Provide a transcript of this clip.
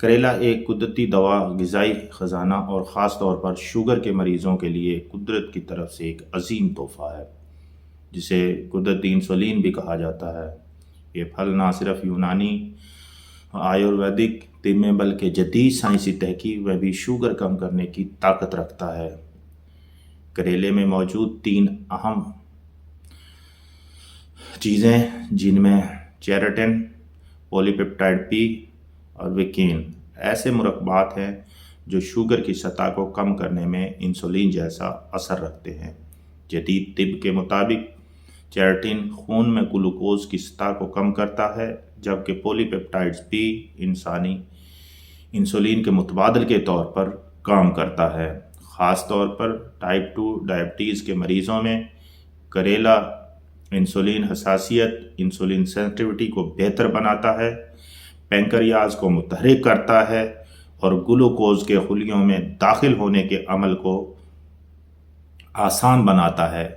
کریلا ایک قدرتی دوا غذائی خزانہ اور خاص طور پر شوگر کے مریضوں کے لیے قدرت کی طرف سے ایک عظیم تحفہ ہے، جسے قدرتی انسولین بھی کہا جاتا ہے۔ یہ پھل نہ صرف یونانی آیورویدک طب میں بلکہ جدید سائنسی تحقیق میں بھی شوگر کم کرنے کی طاقت رکھتا ہے۔ کریلے میں موجود 3 اہم چیزیں جن میں چیراٹن، پولی پیپٹائڈ پی اور ویکین ایسے مرکبات ہیں جو شوگر کی سطح کو کم کرنے میں انسولین جیسا اثر رکھتے ہیں۔ جدید طب کے مطابق چیراٹن خون میں گلوکوز کی سطح کو کم کرتا ہے، جبکہ پولی پیپٹائڈ پی انسانی انسولین کے متبادل کے طور پر کام کرتا ہے۔ خاص طور پر ٹائپ 2 ڈائبٹیز کے مریضوں میں کریلا انسولین حساسیت، انسولین سینسٹیوٹی کو بہتر بناتا ہے، پینکریاز کو متحرک کرتا ہے اور گلوکوز کے خلیوں میں داخل ہونے کے عمل کو آسان بناتا ہے۔